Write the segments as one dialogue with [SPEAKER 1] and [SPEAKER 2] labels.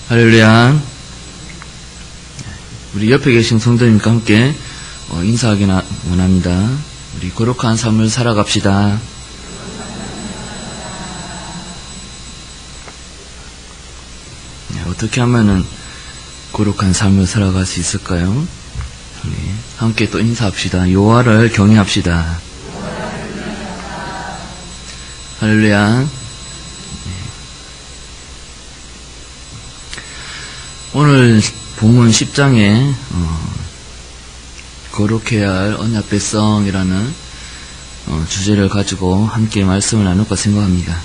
[SPEAKER 1] 할렐루야. 우리 옆에 계신 성도님과 함께 인사하기 원합니다. 우리 거룩한 삶을 살아갑시다. 어떻게 하면은 거룩한 삶을 살아갈 수 있을까요? 함께 또 인사합시다. 여호와를 경외합시다. 할렐루야. 오늘 본문 10장에 거룩해야 할 언약 백성이라는 주제를 가지고 함께 말씀을 나눌까 생각합니다.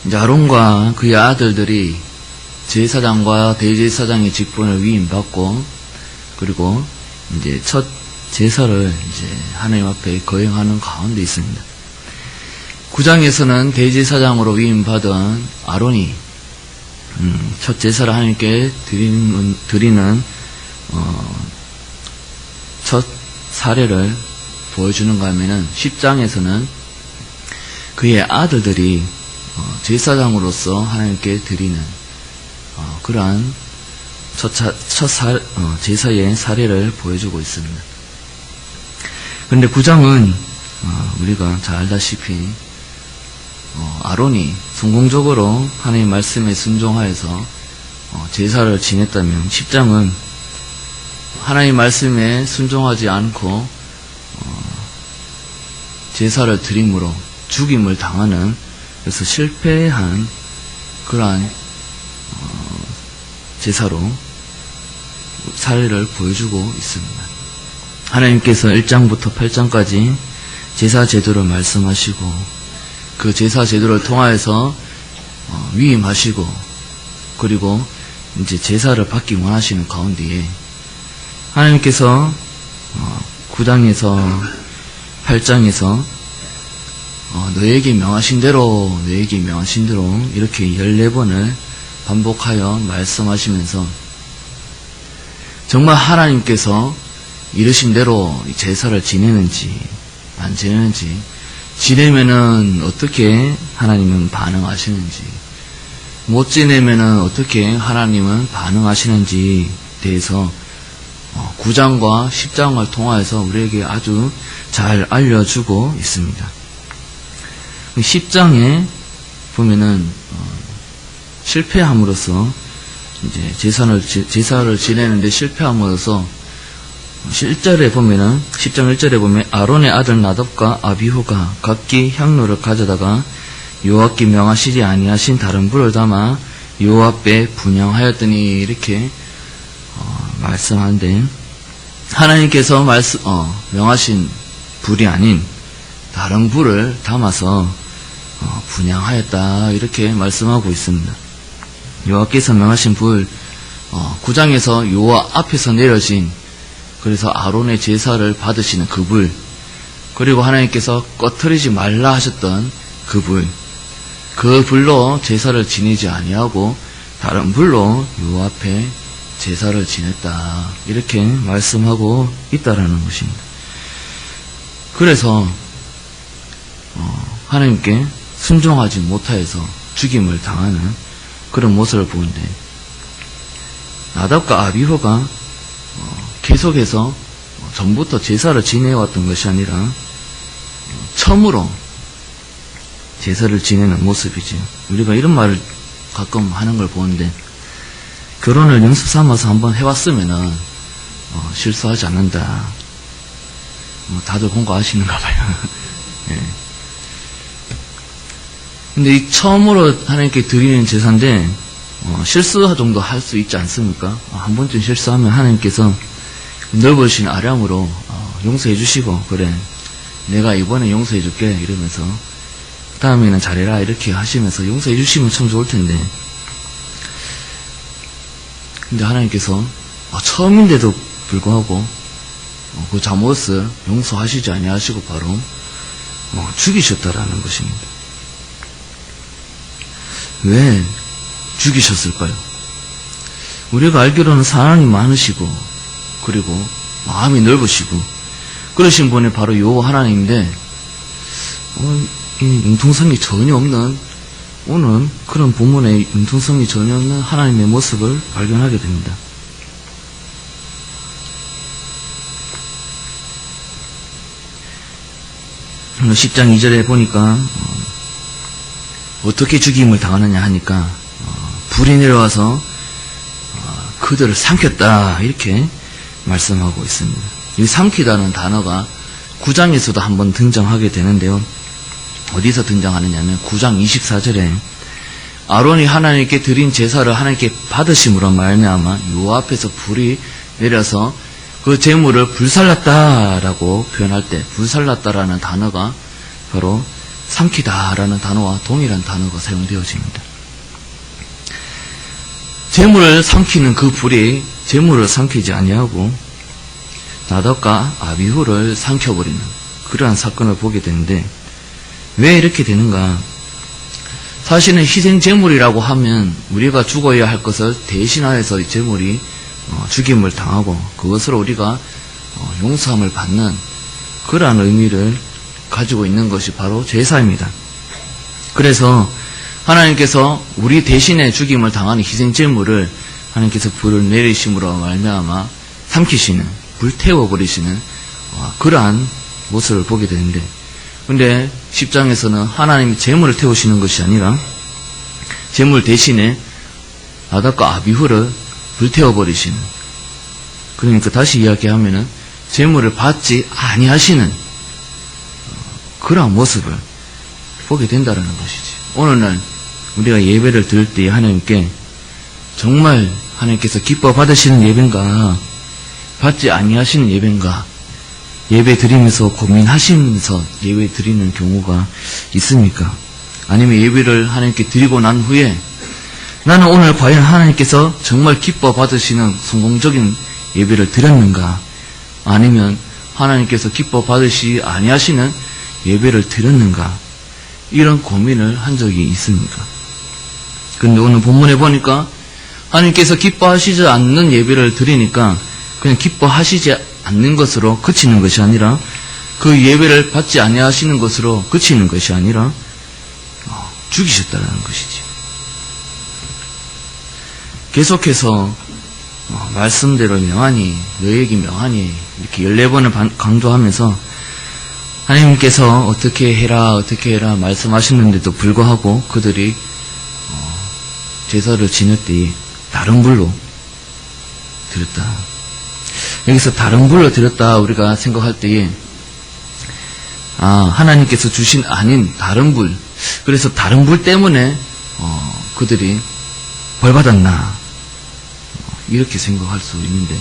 [SPEAKER 1] 이제 아론과 그의 아들들이 제사장과 대제사장의 직분을 위임받고, 그리고 이제 첫 제사를 이제 하나님 앞에 거행하는 가운데 있습니다. 9장에서는 대제사장으로 위임받은 아론이 첫 제사를 하나님께 드리는 첫 사례를 보여주는가 하면은 10장에서는 그의 아들들이 제사장으로서 하나님께 드리는 그러한 제사의 사례를 보여주고 있습니다. 그런데 9장은 우리가 잘 알다시피 아론이 성공적으로 하나님 말씀에 순종하여서 제사를 지냈다면, 10장은 하나님 말씀에 순종하지 않고 제사를 드림으로 죽임을 당하는, 그래서 실패한 그러한 제사로 사례를 보여주고 있습니다. 하나님께서 1장부터 8장까지 제사 제도를 말씀하시고, 그 제사 제도를 통하여서 위임하시고, 그리고 이제 제사를 받기 원하시는 가운데에 하나님께서 9장에서 8장에서 너에게 명하신 대로 이렇게 14번을 반복하여 말씀하시면서 정말 하나님께서 이르신 대로 제사를 지내는지 안 지내는지, 지내면은 어떻게 하나님은 반응하시는지, 못 지내면은 어떻게 하나님은 반응하시는지에 대해서 9장과 10장을 통하여서 우리에게 아주 잘 알려주고 있습니다. 10장에 보면은 실패함으로써 이제 제사를 지내는데 실패함으로써 1절에 보면은 10장 1절에 보면 아론의 아들 나답과 아비후가 각기 향로를 가져다가 여호와 앞에 명하시지 아니하신 다른 불을 담아 여호와 앞에 분향하였더니, 이렇게 말씀하는데, 하나님께서 명하신 불이 아닌 다른 불을 담아서 분향하였다, 이렇게 말씀하고 있습니다. 여호와께서 명하신 불, 9장에서 여호와 앞에서 내려진, 그래서 아론의 제사를 받으시는 그 불, 그리고 하나님께서 꺼트리지 말라 하셨던 그 불, 그 불로 제사를 지내지 아니하고 다른 불로 여호와 앞에 제사를 지냈다, 이렇게 말씀하고 있다라는 것입니다. 그래서 하나님께 순종하지 못하여서 죽임을 당하는 그런 모습을 보는데, 나답과 아비후가 계속해서 전부터 제사를 지내왔던 것이 아니라 처음으로 제사를 지내는 모습이죠. 우리가 이런 말을 가끔 하는 걸 보는데, 결혼을 연습 삼아서 한번 해왔으면은 실수하지 않는다. 다들 공부하시는가 봐요. 예. 근데 이 처음으로 하나님께 드리는 제사인데 실수 정도 할 수 있지 않습니까? 한 번쯤 실수하면 하나님께서 넓으신 아량으로 용서해 주시고, 그래 내가 이번에 용서해 줄게 이러면서 다음에는 잘해라 이렇게 하시면서 용서해 주시면 참 좋을 텐데, 근데 하나님께서 처음인데도 불구하고 그 잘못을 용서하시지 아니하시고 바로 죽이셨다라는 것입니다. 왜 죽이셨을까요? 우리가 알기로는 사랑이 많으시고, 그리고 마음이 넓으시고 그러신 분이 바로 여호와 하나님인데 이 융통성이 전혀 없는 오늘 그런 본문의 융통성이 전혀 없는 하나님의 모습을 발견하게 됩니다. 오늘 10장 2절에 보니까 어떻게 죽임을 당하느냐 하니까 불이 내려와서 그들을 삼켰다 이렇게 말씀하고 있습니다. 이 삼키다는 단어가 9장에서도 한번 등장하게 되는데요. 어디서 등장하느냐면 9장 24절에 아론이 하나님께 드린 제사를 하나님께 받으심으로 말미암아 요 앞에서 불이 내려서 그 제물을 불살랐다라고 표현할 때 불살랐다라는 단어가 바로 삼키다라는 단어와 동일한 단어가 사용되어집니다. 제물을 삼키는 그 불이 제물을 삼키지 아니하고 나답과 아비후를 삼켜버리는 그러한 사건을 보게 되는데 왜 이렇게 되는가? 사실은 희생 제물이라고 하면 우리가 죽어야 할 것을 대신하여서 이 제물이 죽임을 당하고 그것으로 우리가 용서함을 받는 그러한 의미를 가지고 있는 것이 바로 제사입니다. 그래서 하나님께서 우리 대신에 죽임을 당하는 희생 제물을 하나님께서 불을 내리심으로 말미암아 삼키시는, 불태워버리시는 그러한 모습을 보게 되는데, 근데 10장에서는 하나님이 제물을 태우시는 것이 아니라 제물 대신에 나답과 아비후를 불태워버리시는, 그러니까 다시 이야기하면은 제물을 받지 아니하시는 그러한 모습을 보게 된다는 것이지. 오늘날 우리가 예배를 드릴 때 하나님께 정말 하나님께서 기뻐 받으시는 예배인가, 받지 아니하시는 예배인가, 예배 드리면서 고민하시면서 예배 드리는 경우가 있습니까? 아니면 예배를 하나님께 드리고 난 후에 나는 오늘 과연 하나님께서 정말 기뻐 받으시는 성공적인 예배를 드렸는가, 아니면 하나님께서 기뻐 받으시 아니하시는 예배를 드렸는가, 이런 고민을 한 적이 있습니까? 근데 오늘 본문에 보니까 하나님께서 기뻐하시지 않는 예배를 드리니까 그냥 기뻐하시지 않는 것으로 그치는 것이 아니라, 그 예배를 받지 아니하시는 것으로 그치는 것이 아니라 죽이셨다는 것이지. 계속해서 말씀대로 명하니 너에게 명하니 이렇게 14번을 강조하면서 하나님께서 어떻게 해라 말씀하시는데도 불구하고 그들이 제사를 지낼 때 다른 불로 드렸다. 여기서 다른 불로 드렸다 우리가 생각할 때에 하나님께서 주신 아닌 다른 불, 그래서 다른 불 때문에 그들이 벌받았나 이렇게 생각할 수 있는데,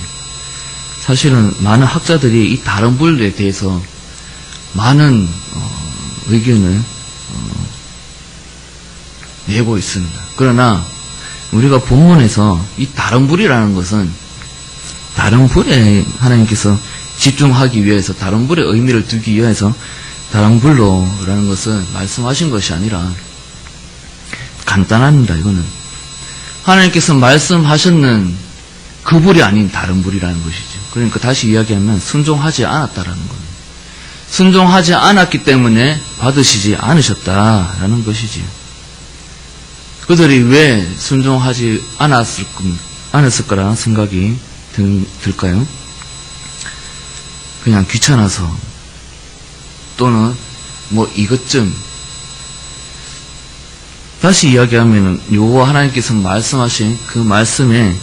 [SPEAKER 1] 사실은 많은 학자들이 이 다른 불에 대해서 많은 의견을 내고 있습니다. 그러나 우리가 본문에서 이 다른 불이라는 것은 다른 불에 하나님께서 집중하기 위해서, 다른 불의 의미를 두기 위해서 다른 불로라는 것을 말씀하신 것이 아니라 간단합니다. 이거는 하나님께서 말씀하셨는 그 불이 아닌 다른 불이라는 것이죠. 그러니까 다시 이야기하면 순종하지 않았다라는 겁니다. 순종하지 않았기 때문에 받으시지 않으셨다라는 것이지요. 그들이 왜 순종하지 않았을 거라 생각이 들까요? 그냥 귀찮아서, 또는 이것 좀, 다시 이야기하면은 여호와 하나님께서 말씀하신 그 말씀에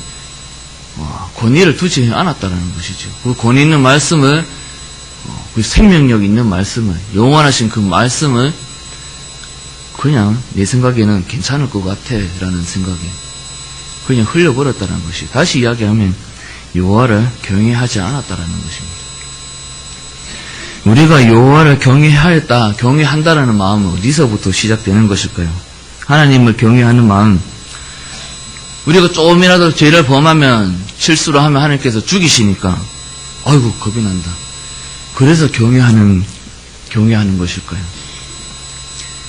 [SPEAKER 1] 권위를 두지 않았다라는 것이죠. 그 권위 있는 말씀을, 그 생명력 있는 말씀을, 영원하신 그 말씀을 그냥 내 생각에는 괜찮을 것 같아 라는 생각에 그냥 흘려버렸다는 것이, 다시 이야기하면 여호와를 경외하지 않았다라는 것입니다. 우리가 여호와를 경외한다라는 마음은 어디서부터 시작되는 것일까요? 하나님을 경외하는 마음, 우리가 조금이라도 죄를 범하면, 실수를 하면 하나님께서 죽이시니까 아이고 겁이 난다, 그래서 경외하는 것일까요?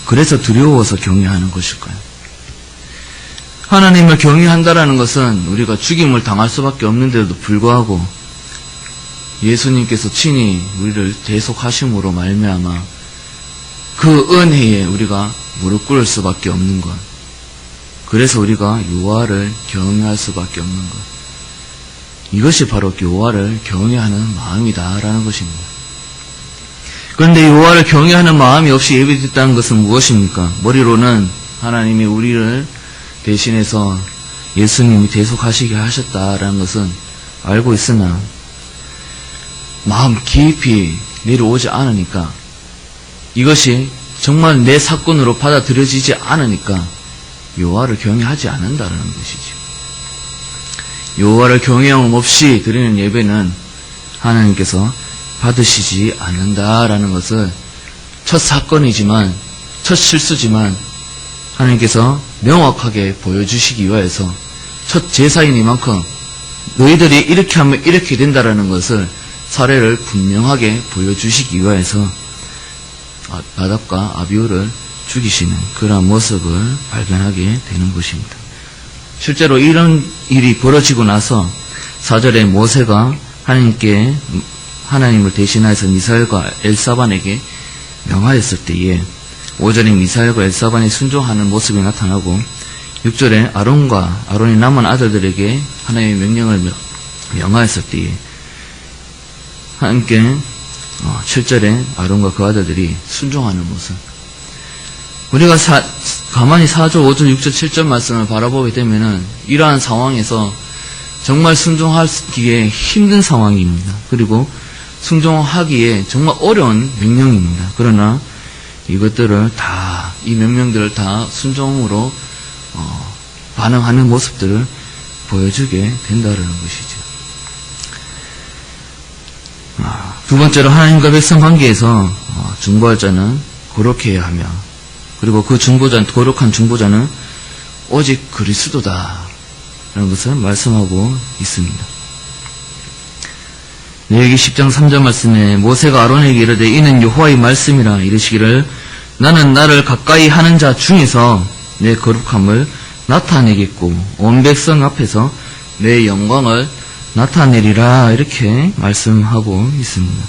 [SPEAKER 1] 그래서 두려워서 경외하는 것일까요? 하나님을 경외한다라는 것은 우리가 죽임을 당할 수밖에 없는데도 불구하고 예수님께서 친히 우리를 대속하심으로 말미암아 그 은혜에 우리가 무릎 꿇을 수밖에 없는 것, 그래서 우리가 여호와를 경외할 수밖에 없는 것. 이것이 바로 여호와를 경외하는 마음이다라는 것입니다. 그런데 여호와를 경외하는 마음이 없이 예배드렸다는 것은 무엇입니까? 머리로는 하나님이 우리를 대신해서 예수님이 대속하시게 하셨다라는 것은 알고 있으나 마음 깊이 내려오지 않으니까, 이것이 정말 내 사건으로 받아들여지지 않으니까 여호와를 경외하지 않는다라는 것이죠. 여호와를 경외함 없이 드리는 예배는 하나님께서 받으시지 않는다라는 것을 첫 사건이지만, 첫 실수지만 하나님께서 명확하게 보여주시기 위해서 첫 제사이니만큼 너희들이 이렇게 하면 이렇게 된다라는 것을 사례를 분명하게 보여주시기 위해서 나답과 아비후를 죽이시는 그러한 모습을 발견하게 되는 것입니다. 실제로 이런 일이 벌어지고 나서 4절에 모세가 하나님을 대신하여서 미사엘과 엘사반에게 명하였을 때에 5절에 미사엘과 엘사반이 순종하는 모습이 나타나고 6절에 아론이 남은 아들들에게 하나님의 명령을 명하였을 때에 함께 7절에 아론과 그 아들들이 순종하는 모습. 우리가 가만히 4절, 5절, 6절, 7절 말씀을 바라보게 되면은 이러한 상황에서 정말 순종하기에 힘든 상황입니다. 그리고 순종하기에 정말 어려운 명령입니다. 그러나 이것들을 다, 이 명령들을 다 순종으로 반응하는 모습들을 보여주게 된다는 것이죠. 두 번째로 하나님과 백성 관계에서 중보할 자는 거룩히 해야 하며, 그리고 그 거룩한 중보자는 오직 그리스도다 라는 것을 말씀하고 있습니다. 레위기 10장 3절 말씀에 모세가 아론에게 이르되 이는 여호와의 말씀이라 이르시기를 나는 나를 가까이 하는 자 중에서 내 거룩함을 나타내겠고 온 백성 앞에서 내 영광을 나타내리라, 이렇게 말씀하고 있습니다.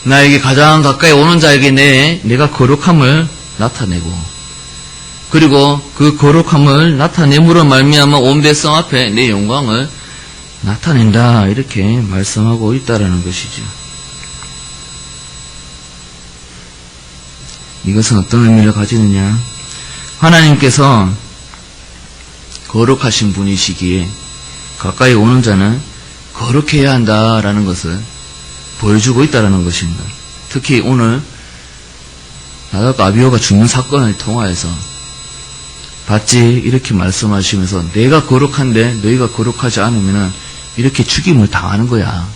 [SPEAKER 1] 나에게 가장 가까이 오는 자에게 내가 거룩함을 나타내고, 그리고 그 거룩함을 나타냄으로 말미암아 온 백성 앞에 내 영광을 나타낸다, 이렇게 말씀하고 있다라는 것이죠. 이것은 어떤 의미를 가지느냐? 하나님께서 거룩하신 분이시기에 가까이 오는 자는 거룩해야 한다라는 것을 보여주고 있다는 것입니다. 특히 오늘 나답과 아비후가 죽는 사건을 통하여서 봤지, 이렇게 말씀하시면서 내가 거룩한데 너희가 거룩하지 않으면 이렇게 죽임을 당하는 거야,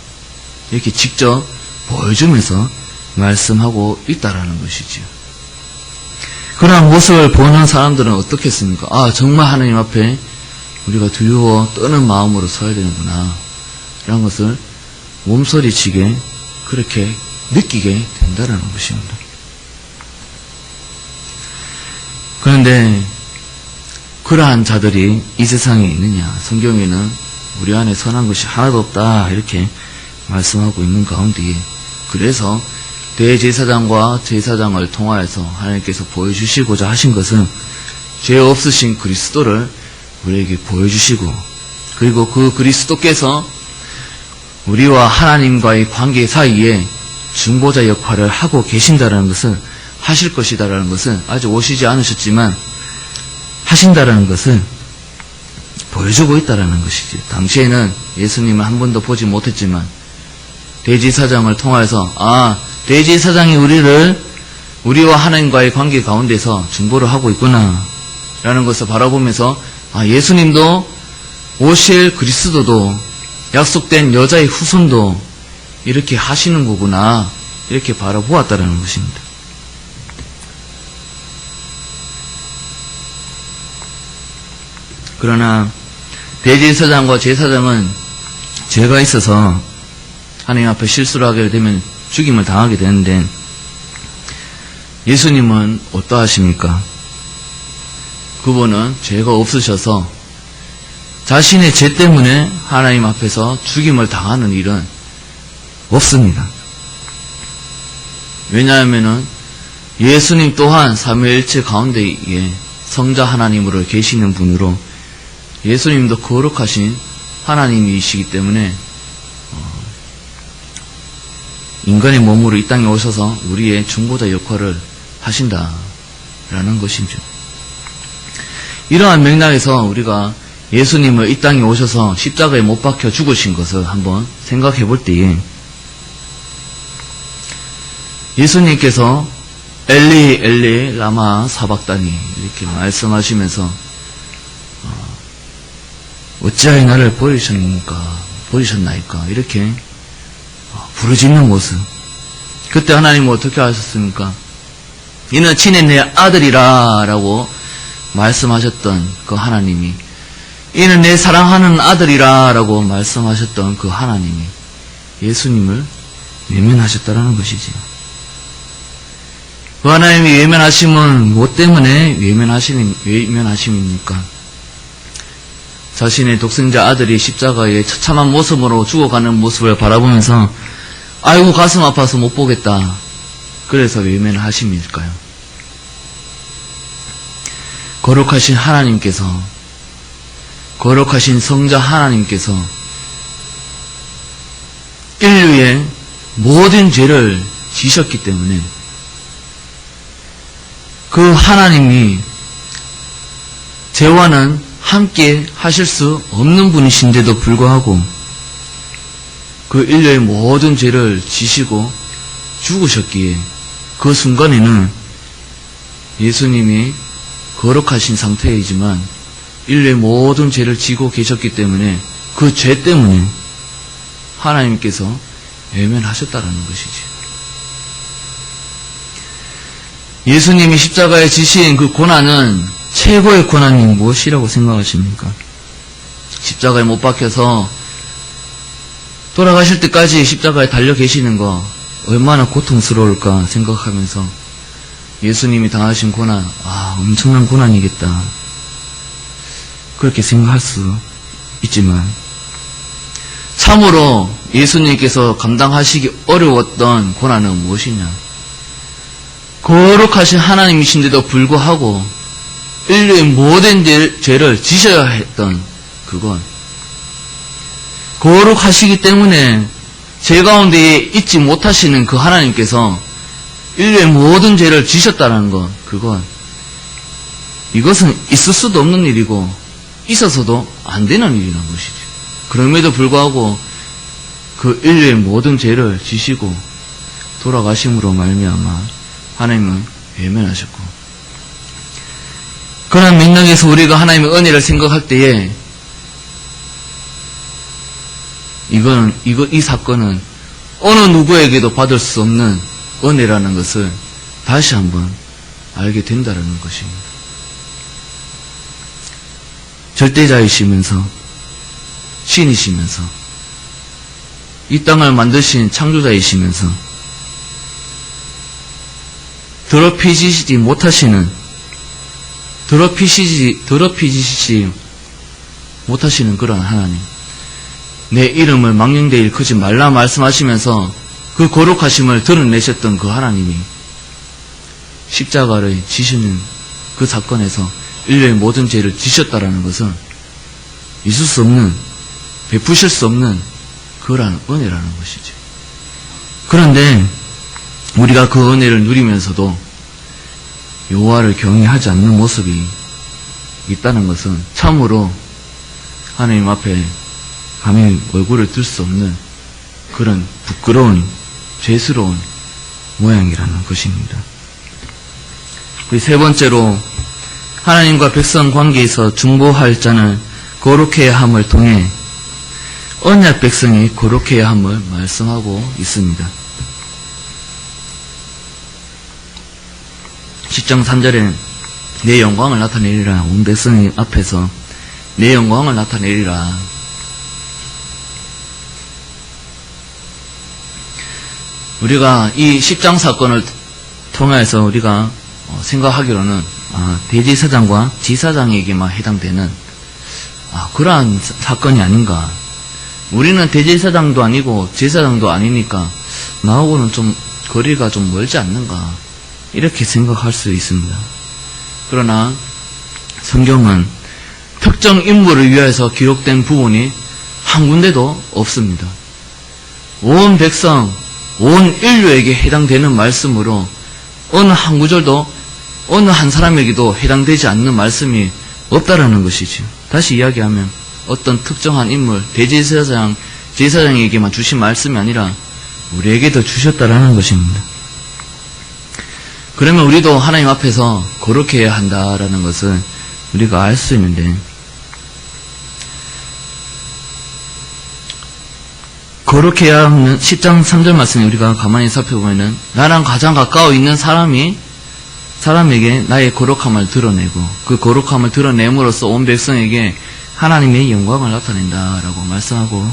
[SPEAKER 1] 이렇게 직접 보여주면서 말씀하고 있다라는 것이죠. 그러한 모습을 보는 사람들은 어떻겠습니까? 정말 하나님 앞에 우리가 두려워 떠는 마음으로 서야 되는구나, 이런 것을 몸서리치게 그렇게 느끼게 된다는 것입니다. 그런데 그러한 자들이 이 세상에 있느냐? 성경에는 우리 안에 선한 것이 하나도 없다, 이렇게 말씀하고 있는 가운데에, 그래서 대제사장과 제사장을 통하여서 하나님께서 보여주시고자 하신 것은 죄 없으신 그리스도를 우리에게 보여주시고, 그리고 그 그리스도께서 우리와 하나님과의 관계 사이에 중보자 역할을 하고 계신다라는 것을, 하실 것이다라는 것은 아직 오시지 않으셨지만 하신다라는 것을 보여주고 있다라는 것이지. 당시에는 예수님을 한 번도 보지 못했지만 대제사장을 통해서 대제사장이 우리와 하나님과의 관계 가운데서 중보를 하고 있구나 라는 것을 바라보면서 예수님도 오실 그리스도도 약속된 여자의 후손도 이렇게 하시는 거구나, 이렇게 바라보았다라는 것입니다. 그러나 대제사장과 제사장은 죄가 있어서 하나님 앞에 실수를 하게 되면 죽임을 당하게 되는데, 예수님은 어떠하십니까? 그분은 죄가 없으셔서 자신의 죄 때문에 하나님 앞에서 죽임을 당하는 일은 없습니다. 왜냐하면은 예수님 또한 삼위일체 가운데에 성자 하나님으로 계시는 분으로 예수님도 거룩하신 하나님이시기 때문에 인간의 몸으로 이 땅에 오셔서 우리의 중보자 역할을 하신다라는 것이죠. 이러한 맥락에서 우리가 예수님을 이 땅에 오셔서 십자가에 못 박혀 죽으신 것을 한번 생각해 볼 때에 예수님께서 엘리 엘리 라마 사박다니 이렇게 말씀하시면서 어찌하여 나를 버리셨나이까 이렇게 부르짖는 모습. 그때 하나님은 어떻게 하셨습니까? 이는 친히 내 아들이라 라고 말씀하셨던 그 하나님이, 이는 내 사랑하는 아들이라 라고 말씀하셨던 그 하나님이 예수님을 외면하셨다라는 것이지요. 그 하나님이 외면하심은 무엇 때문에 외면하심입니까? 자신의 독생자 아들이 십자가에 처참한 모습으로 죽어가는 모습을 바라보면서 아이고 가슴 아파서 못 보겠다. 그래서 외면하심일까요? 거룩하신 하나님께서, 거룩하신 성자 하나님께서 인류의 모든 죄를 지셨기 때문에 그 하나님이 죄와는 함께 하실 수 없는 분이신데도 불구하고 그 인류의 모든 죄를 지시고 죽으셨기에 그 순간에는 예수님이 거룩하신 상태이지만 인류의 모든 죄를 지고 계셨기 때문에 그 죄 때문에 하나님께서 외면하셨다라는 것이지. 예수님이 십자가에 지신 그 고난은 최고의 고난이 무엇이라고 생각하십니까? 십자가에 못 박혀서 돌아가실 때까지 십자가에 달려 계시는 거 얼마나 고통스러울까 생각하면서 예수님이 당하신 고난, 엄청난 고난이겠다. 그렇게 생각할 수 있지만 참으로 예수님께서 감당하시기 어려웠던 고난은 무엇이냐? 거룩하신 하나님이신데도 불구하고 인류의 모든 죄를 지셔야 했던 그건 거룩하시기 때문에 죄 가운데에 있지 못하시는 그 하나님께서 인류의 모든 죄를 지셨다는 것, 그건 이것은 있을 수도 없는 일이고 있어서도 안 되는 일이라는 것이죠. 그럼에도 불구하고 그 인류의 모든 죄를 지시고 돌아가심으로 말미암아 하나님은 외면하셨고, 그런 맥락에서 우리가 하나님의 은혜를 생각할 때에 이 사건은 어느 누구에게도 받을 수 없는 은혜라는 것을 다시 한번 알게 된다는 것입니다. 절대자이시면서 신이시면서 이 땅을 만드신 창조자이시면서 더럽히시지 못하시는 그런 하나님, 내 이름을 망령되이 일컫지 말라 말씀하시면서 그 거룩하심을 드러내셨던 그 하나님이 십자가를 지시는 그 사건에서 인류의 모든 죄를 지셨다라는 것은 있을 수 없는, 베푸실 수 없는 그러한 은혜라는 것이죠. 그런데 우리가 그 은혜를 누리면서도 여호와를 경외하지 않는 모습이 있다는 것은 참으로 하나님 앞에 감히 얼굴을 들 수 없는 그런 부끄러운, 죄스러운 모양이라는 것입니다. 세 번째로 하나님과 백성 관계에서 중보할 자는 거룩해야 함을 통해 언약 백성이 거룩해야 함을 말씀하고 있습니다. 10장 3절에 내 영광을 나타내리라. 온 백성이 앞에서 내 영광을 나타내리라. 우리가 이 10장 사건을 통해서 우리가 생각하기로는 대제사장과 제사장에게만 해당되는 그러한 사건이 아닌가. 우리는 대제사장도 아니고 제사장도 아니니까 나하고는 좀 거리가 좀 멀지 않는가, 이렇게 생각할 수 있습니다. 그러나 성경은 특정 인물을 위해서 기록된 부분이 한 군데도 없습니다. 온 백성, 온 인류에게 해당되는 말씀으로 어느 한 구절도 어느 한 사람에게도 해당되지 않는 말씀이 없다라는 것이죠. 다시 이야기하면 어떤 특정한 인물, 제사장에게만 주신 말씀이 아니라 우리에게도 주셨다라는 것입니다. 그러면 우리도 하나님 앞에서 거룩해야 해야 한다라는 것을 우리가 알 수 있는데, 거룩해야 하는 10장 3절 말씀에 우리가 가만히 살펴보면은 나랑 가장 가까워 있는 사람에게 나의 거룩함을 드러내고 그 거룩함을 드러냄으로써 온 백성에게 하나님의 영광을 나타낸다라고 말씀하고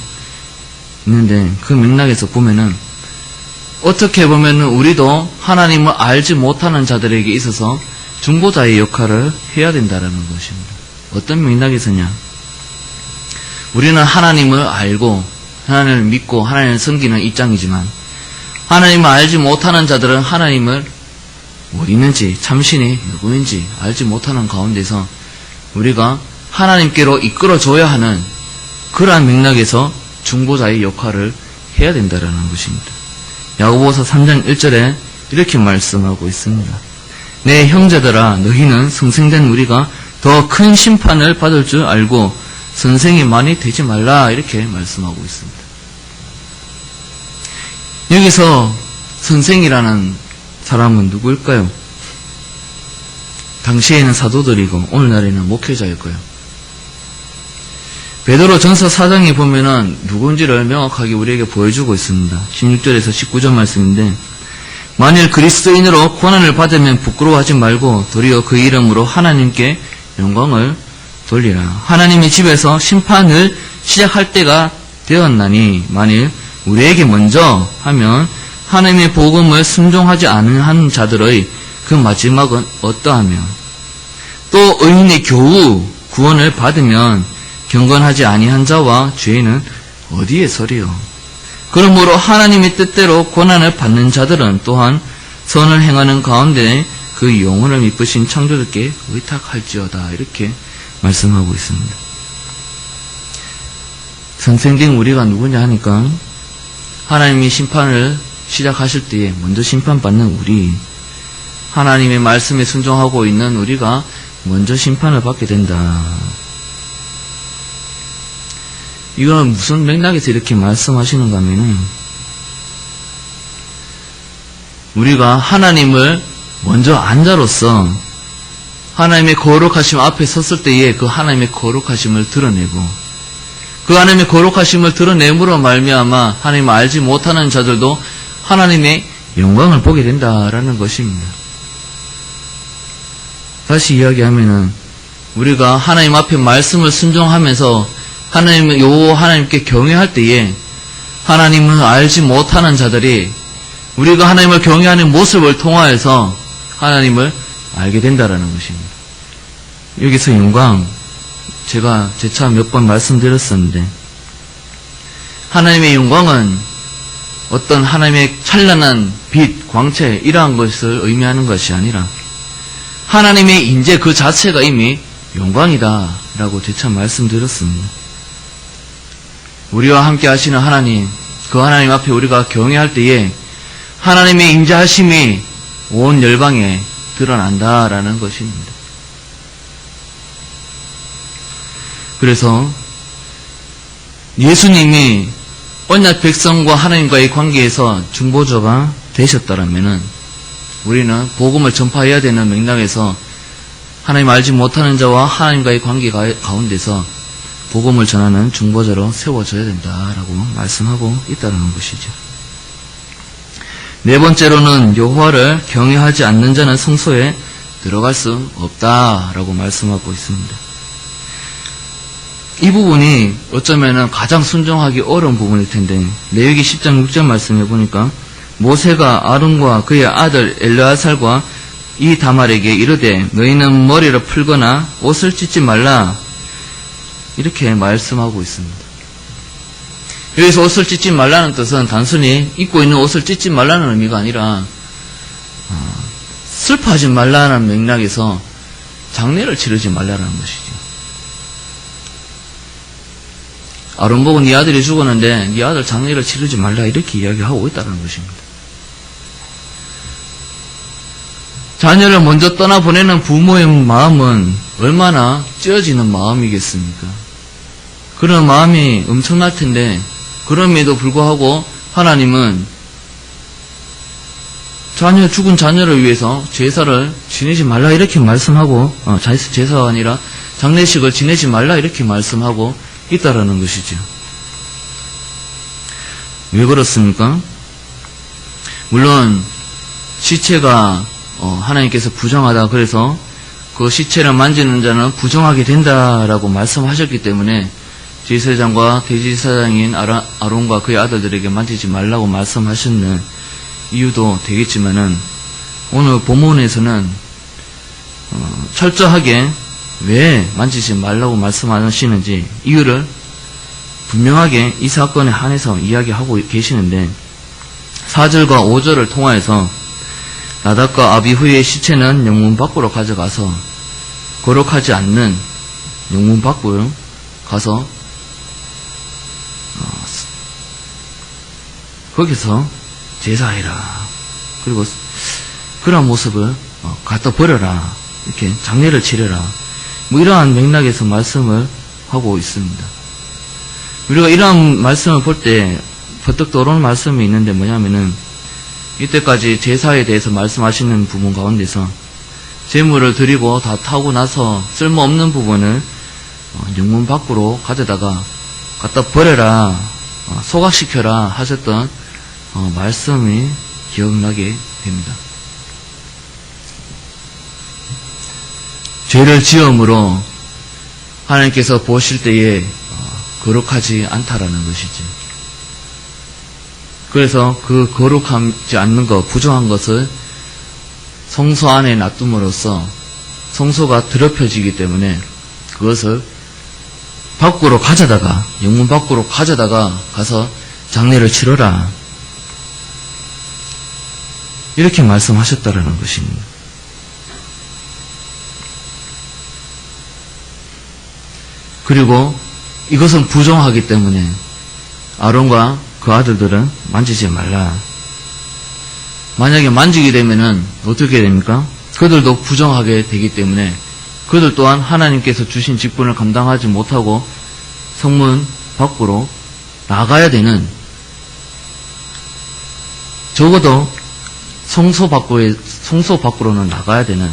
[SPEAKER 1] 있는데, 그 맥락에서 보면은 어떻게 보면은 우리도 하나님을 알지 못하는 자들에게 있어서 중보자의 역할을 해야 된다라는 것입니다. 어떤 맥락에서냐? 우리는 하나님을 알고 하나님을 믿고 하나님을 섬기는 입장이지만, 하나님을 알지 못하는 자들은 하나님을 어디 있는지, 참신이 누구인지 알지 못하는 가운데서 우리가 하나님께로 이끌어줘야 하는 그러한 맥락에서 중보자의 역할을 해야 된다는 것입니다. 야고보서 3장 1절에 이렇게 말씀하고 있습니다. 내 형제들아, 너희는 성생된 우리가 더 큰 심판을 받을 줄 알고 선생이 많이 되지 말라, 이렇게 말씀하고 있습니다. 여기서 선생이라는 사람은 누구일까요? 당시에는 사도들이고 오늘날에는 목회자일까요? 베드로 전서 4장에 보면은 누군지를 명확하게 우리에게 보여주고 있습니다. 16절에서 19절 말씀인데, 만일 그리스도인으로 고난을 받으면 부끄러워하지 말고 도리어 그 이름으로 하나님께 영광을 돌리라. 하나님의 집에서 심판을 시작할 때가 되었나니, 만일 우리에게 먼저 하면 하나님의 복음을 순종하지 않은 자들의 그 마지막은 어떠하며, 또 의인이 겨우 구원을 받으면 경건하지 아니한 자와 죄인은 어디에 서리요. 그러므로 하나님의 뜻대로 고난을 받는 자들은 또한 선을 행하는 가운데 그 영혼을 미쁘신 창조주께 의탁할지어다, 이렇게 말씀하고 있습니다. 선생된 우리가 누구냐 하니까, 하나님이 심판을 시작하실 때에 먼저 심판받는 우리, 하나님의 말씀에 순종하고 있는 우리가 먼저 심판을 받게 된다. 이건 무슨 맥락에서 이렇게 말씀하시는가 하면은, 우리가 하나님을 먼저 안 자로서 하나님의 거룩하심 앞에 섰을 때에 그 하나님의 거룩하심을 드러내고, 그 하나님의 거룩하심을 드러냄으로 말미암아 하나님을 알지 못하는 자들도 하나님의 영광을 보게 된다라는 것입니다. 다시 이야기하면은, 우리가 하나님 앞에 말씀을 순종하면서 하나님께 경외할 때에 하나님을 알지 못하는 자들이 우리가 하나님을 경외하는 모습을 통하여서 하나님을 알게 된다라는 것입니다. 여기서 영광, 제가 재차 몇 번 말씀드렸었는데, 하나님의 영광은 어떤 하나님의 찬란한 빛, 광채, 이러한 것을 의미하는 것이 아니라 하나님의 인재 그 자체가 이미 영광이다 라고 재차 말씀드렸습니다. 우리와 함께 하시는 하나님, 그 하나님 앞에 우리가 경외할 때에 하나님의 인자하심이 온 열방에 드러난다라는 것입니다. 그래서 예수님이 언약 백성과 하나님과의 관계에서 중보자가 되셨다라면은, 우리는 복음을 전파해야 되는 맥락에서 하나님 알지 못하는 자와 하나님과의 관계 가운데서 복음을 전하는 중보자로 세워져야 된다라고 말씀하고 있다는 것이죠. 네 번째로는 여호와를 경외하지 않는 자는 성소에 들어갈 수 없다라고 말씀하고 있습니다. 이 부분이 어쩌면은 가장 순종하기 어려운 부분일 텐데, 레위기 10장 6절 말씀해 보니까, 모세가 아론과 그의 아들 엘르아살과 이 다말에게 이르되 너희는 머리를 풀거나 옷을 찢지 말라, 이렇게 말씀하고 있습니다. 여기서 옷을 찢지 말라는 뜻은 단순히 입고 있는 옷을 찢지 말라는 의미가 아니라 슬퍼하지 말라는 맥락에서 장례를 치르지 말라라는 것이죠. 아론 보고 네 아들이 죽었는데 네 아들 장례를 치르지 말라 이렇게 이야기하고 있다는 것입니다. 자녀를 먼저 떠나보내는 부모의 마음은 얼마나 찢어지는 마음이겠습니까? 그런 마음이 엄청날 텐데 그럼에도 불구하고 하나님은 죽은 자녀를 위해서 제사를 지내지 말라 이렇게 말씀하고 제사가 아니라 장례식을 지내지 말라 이렇게 말씀하고 있다라는 것이죠. 왜 그렇습니까? 물론 시체가 하나님께서 부정하다 그래서 그 시체를 만지는 자는 부정하게 된다라고 말씀하셨기 때문에 제사장과 대제사장인 아론과 그의 아들들에게 만지지 말라고 말씀하셨는 이유도 되겠지만은 오늘 본문에서는 철저하게 왜 만지지 말라고 말씀하시는지 이유를 분명하게 이 사건에 한해서 이야기하고 계시는데 4절과 5절을 통하여서 나답과 아비후의 시체는 영문 밖으로 가져가서 거룩하지 않는 영문 밖으로 가서 거기서 제사해라. 그리고 그런 모습을 갖다 버려라. 이렇게 장례를 치르라. 이러한 맥락에서 말씀을 하고 있습니다. 우리가 이러한 말씀을 볼 때 버뜩 떠오르는 말씀이 있는데 뭐냐면은 이때까지 제사에 대해서 말씀하시는 부분 가운데서 제물을 드리고 다 타고 나서 쓸모없는 부분을 영문 밖으로 가져다가 갖다 버려라, 소각시켜라 하셨던 말씀이 기억나게 됩니다. 죄를 지음으로 하나님께서 보실 때에 거룩하지 않다라는 것이지. 그래서 그 거룩하지 않는 것, 부정한 것을 성소 안에 놔둠으로써 성소가 더럽혀지기 때문에 그것을 밖으로 가져다가, 영문 밖으로 가져다가 가서 장례를 치러라. 이렇게 말씀하셨다라는 것입니다. 그리고 이것은 부정하기 때문에 아론과 그 아들들은 만지지 말라. 만약에 만지게 되면은 어떻게 됩니까? 그들도 부정하게 되기 때문에 그들 또한 하나님께서 주신 직분을 감당하지 못하고 성문 밖으로 나가야 되는, 적어도 성소 밖으로는 나가야 되는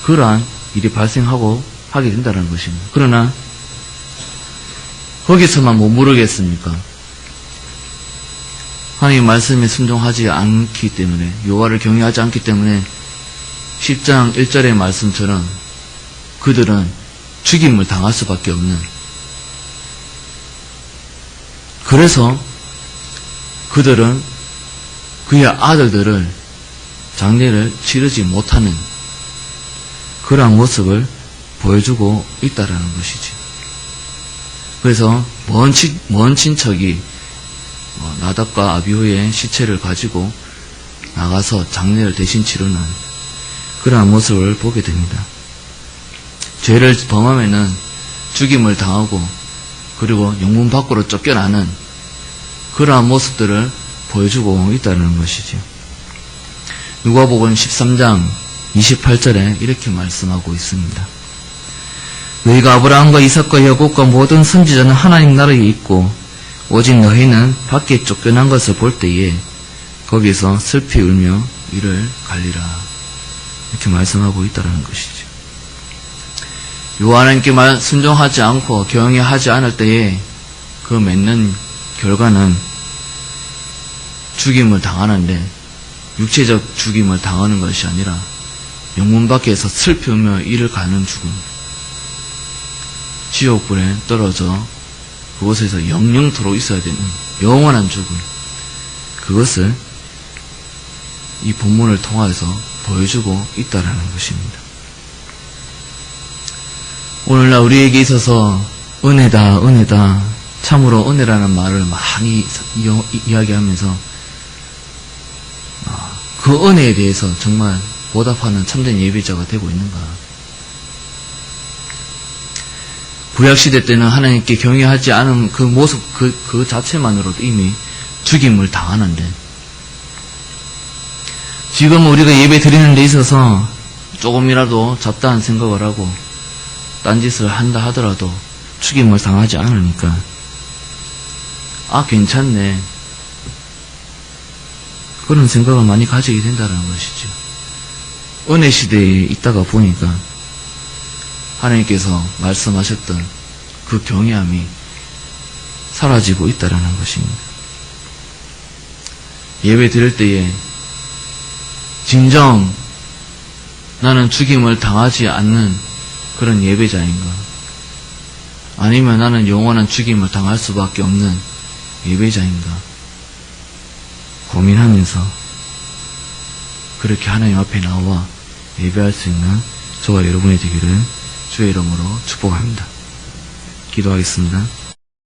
[SPEAKER 1] 그러한 일이 발생하고 하게 된다는 것입니다. 그러나 거기서만 머무르겠습니까? 하나님 말씀에 순종하지 않기 때문에, 여호와를 경외하지 않기 때문에 10장 1절의 말씀처럼 그들은 죽임을 당할 수밖에 없는, 그래서 그들은 그의 아들들을 장례를 치르지 못하는 그러한 모습을 보여주고 있다라는 것이지. 그래서 먼 친척이 나답과 아비후의 시체를 가지고 나가서 장례를 대신 치르는 그러한 모습을 보게 됩니다. 죄를 범하면은 죽임을 당하고 그리고 영문 밖으로 쫓겨나는 그러한 모습들을 보여주고 있다는 것이죠. 누가복음 13장 28절에 이렇게 말씀하고 있습니다. 너희가 아브라함과 이삭과 야곱과 모든 선지자는 하나님 나라에 있고 오직 너희는 밖에 쫓겨난 것을 볼 때에 거기서 슬피 울며 이를 갈리라. 이렇게 말씀하고 있다는 것이죠. 요 하나님께 순종하지 않고 경외하지 않을 때에 그 맺는 결과는 죽임을 당하는데, 육체적 죽임을 당하는 것이 아니라 영문 밖에서 슬피 울며 이를 가는 죽음, 지옥불에 떨어져 그곳에서 영영토록 있어야 되는 영원한 죽음, 그것을 이 본문을 통해서 보여주고 있다는 것입니다. 오늘날 우리에게 있어서 은혜다, 은혜다, 참으로 은혜라는 말을 많이 이야기하면서 그 은혜에 대해서 정말 보답하는 참된 예배자가 되고 있는가? 구약시대 때는 하나님께 경외하지 않은 그 모습, 그 자체만으로도 이미 죽임을 당하는데, 지금 우리가 예배 드리는 데 있어서 조금이라도 잡다한 생각을 하고 딴짓을 한다 하더라도 죽임을 당하지 않으니까, 아, 괜찮네, 그런 생각을 많이 가지게 된다는 것이죠. 은혜 시대에 있다가 보니까 하나님께서 말씀하셨던 그 경외함이 사라지고 있다는 것입니다. 예배 드릴 때에 진정 나는 죽임을 당하지 않는 그런 예배자인가, 아니면 나는 영원한 죽임을 당할 수밖에 없는 예배자인가 고민하면서 그렇게 하나님 앞에 나와 예배할 수 있는 저와 여러분이 되기를 주의 이름으로 축복합니다. 기도하겠습니다.